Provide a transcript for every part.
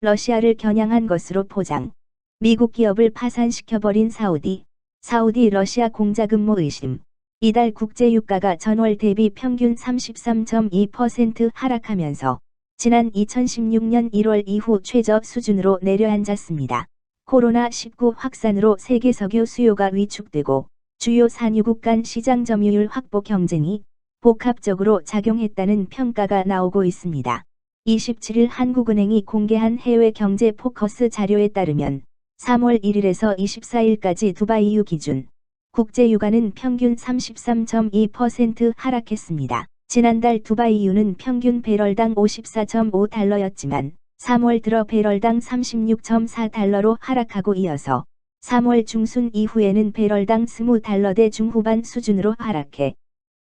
러시아를 겨냥한 것으로 포장. 미국 기업을 파산시켜버린 사우디 러시아 공작음모 의심. 이달 국제유가가 전월 대비 평균 33.2% 하락하면서 지난 2016년 1월 이후 최저 수준으로 내려앉았습니다. 코로나19 확산으로 세계 석유 수요가 위축되고 주요 산유국 간 시장 점유율 확보 경쟁이 복합적으로 작용했다는 평가가 나오고 있습니다. 27일 한국은행이 공개한 해외 경제 포커스 자료에 따르면 3월 1일에서 24일까지 두바이유 기준 국제유가는 평균 33.2% 하락했습니다. 지난달 두바이유는 평균 배럴당 54.5달러였지만 3월 들어 배럴당 36.4달러로 하락하고 이어서 3월 중순 이후에는 배럴당 20달러대 중후반 수준으로 하락해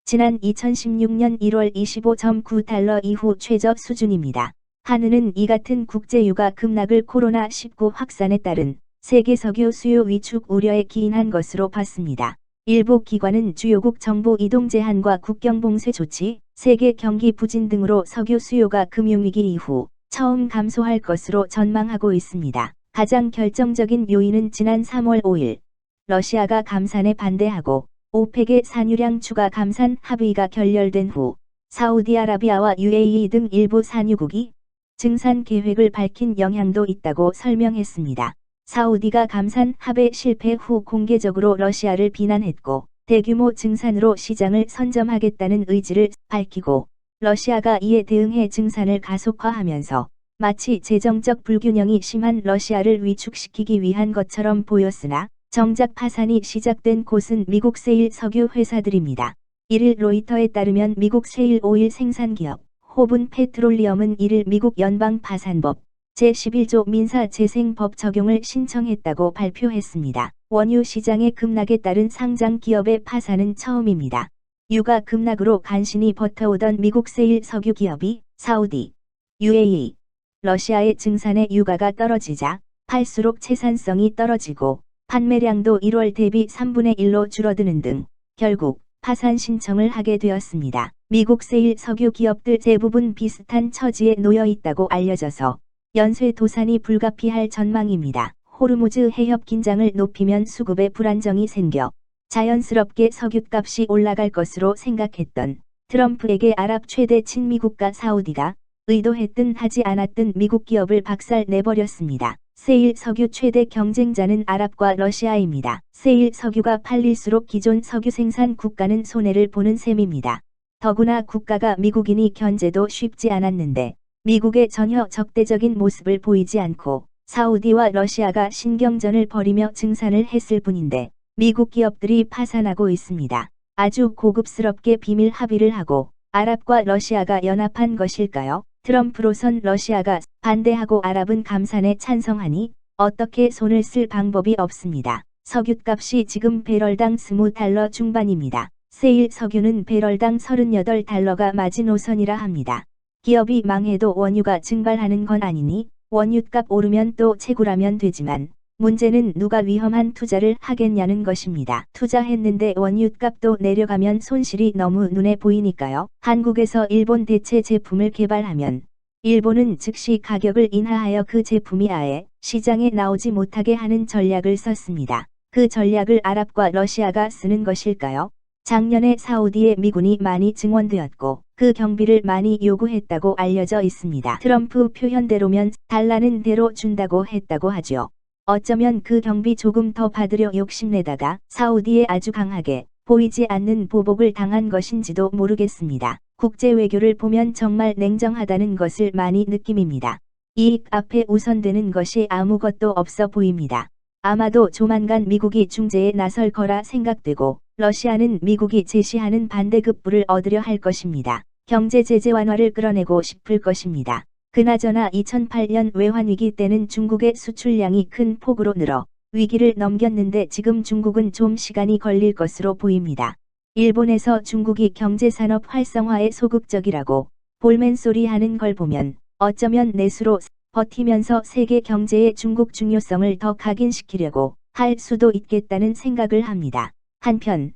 지난 2016년 1월 25.9달러 이후 최저 수준입니다. 한은은 이 같은 국제유가 급락을 코로나19 확산에 따른 세계 석유 수요 위축 우려에 기인한 것으로 봤습니다. 일부 기관은 주요국 정보 이동 제한과 국경 봉쇄 조치, 세계 경기 부진 등으로 석유 수요가 금융위기 이후 처음 감소할 것으로 전망하고 있습니다. 가장 결정적인 요인은 지난 3월 5일 러시아가 감산에 반대하고 오펙의 산유량 추가 감산 합의가 결렬된 후 사우디아라비아와 UAE 등 일부 산유국이 증산 계획을 밝힌 영향도 있다고 설명했습니다. 사우디가 감산 합의 실패 후 공개적으로 러시아를 비난했고 대규모 증산으로 시장을 선점하겠다는 의지를 밝히고 러시아가 이에 대응해 증산을 가속화하면서 마치 재정적 불균형이 심한 러시아를 위축시키기 위한 것처럼 보였으나 정작 파산이 시작된 곳은 미국 세일 석유 회사들입니다. 1일 로이터에 따르면 미국 세일 오일 생산기업 호분 페트롤리엄은 1일 미국 연방파산법 제11조 민사재생법 적용을 신청했다고 발표했습니다. 원유 시장의 급락에 따른 상장 기업의 파산은 처음입니다. 유가 급락으로 간신히 버텨오던 미국 세일 석유 기업이 사우디, UAE, 러시아의 증산에 유가가 떨어지자 팔수록 채산성이 떨어지고 판매량도 1월 대비 3분의 1로 줄어드는 등 결국 파산 신청을 하게 되었습니다. 미국 세일 석유 기업들 대부분 비슷한 처지에 놓여 있다고 알려져서 연쇄 도산이 불가피할 전망입니다. 호르무즈 해협 긴장을 높이면 수급에 불안정이 생겨 자연스럽게 석유값이 올라갈 것으로 생각했던 트럼프에게 아랍 최대 친미국가 사우디가 의도했든 하지 않았든 미국 기업을 박살 내버렸습니다. 세일 석유 최대 경쟁자는 아랍과 러시아입니다. 세일 석유가 팔릴수록 기존 석유 생산 국가는 손해를 보는 셈입니다. 더구나 국가가 미국이니 견제도 쉽지 않았는데 미국의 전혀 적대적인 모습을 보이지 않고 사우디와 러시아가 신경전을 벌이며 증산을 했을 뿐인데 미국 기업들이 파산하고 있습니다. 아주 고급스럽게 비밀 합의를 하고 아랍과 러시아가 연합한 것일까요? 트럼프로선 러시아가 반대하고 아랍은 감산에 찬성하니 어떻게 손을 쓸 방법이 없습니다. 석유값이 지금 배럴당 20달러 중반입니다. 세일 석유는 배럴당 38달러가 마지노선이라 합니다. 기업이 망해도 원유가 증발하는 건 아니니 원유값 오르면 또 채굴하면 되지만 문제는 누가 위험한 투자를 하겠냐는 것입니다. 투자했는데 원유값도 내려가면 손실이 너무 눈에 보이니까요. 한국에서 일본 대체 제품을 개발하면 일본은 즉시 가격을 인하하여 그 제품이 아예 시장에 나오지 못하게 하는 전략을 썼습니다. 그 전략을 아랍과 러시아가 쓰는 것일까요? 작년에 사우디에 미군이 많이 증원되었고 그 경비를 많이 요구했다고 알려져 있습니다. 트럼프 표현대로면 달라는 대로 준다고 했다고 하죠. 어쩌면 그 경비 조금 더 받으려 욕심내다가 사우디에 아주 강하게 보이지 않는 보복을 당한 것인지도 모르겠습니다. 국제 외교를 보면 정말 냉정하다는 것을 많이 느낌입니다. 이익 앞에 우선되는 것이 아무것도 없어 보입니다. 아마도 조만간 미국이 중재에 나설 거라 생각되고 러시아는 미국이 제시하는 반대급부를 얻으려 할 것입니다. 경제 제재 완화를 끌어내고 싶을 것입니다. 그나저나 2008년 외환위기 때는 중국의 수출량이 큰 폭으로 늘어 위기를 넘겼는데 지금 중국은 좀 시간이 걸릴 것으로 보입니다. 일본에서 중국이 경제산업 활성화에 소극적이라고 볼멘 소리 하는 걸 보면 어쩌면 내수로 버티면서 세계 경제의 중국 중요성을 더 각인시키려고 할 수도 있겠다는 생각을 합니다. 한편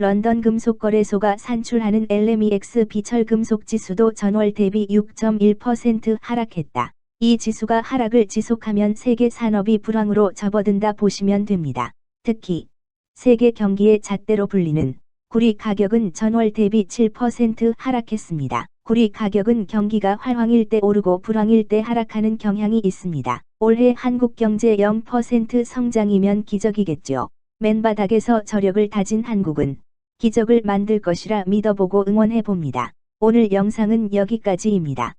런던 금속거래소가 산출하는 LMEX 비철금속 지수도 전월 대비 6.1% 하락했다. 이 지수가 하락을 지속하면 세계 산업이 불황으로 접어든다 보시면 됩니다. 특히 세계 경기의 잣대로 불리는 구리 가격은 전월 대비 7% 하락했습니다. 구리 가격은 경기가 활황일 때 오르고 불황일 때 하락하는 경향이 있습니다. 올해 한국 경제 0% 성장이면 기적이겠죠. 맨바닥에서 저력을 다진 한국은 기적을 만들 것이라 믿어보고 응원해봅니다. 오늘 영상은 여기까지입니다.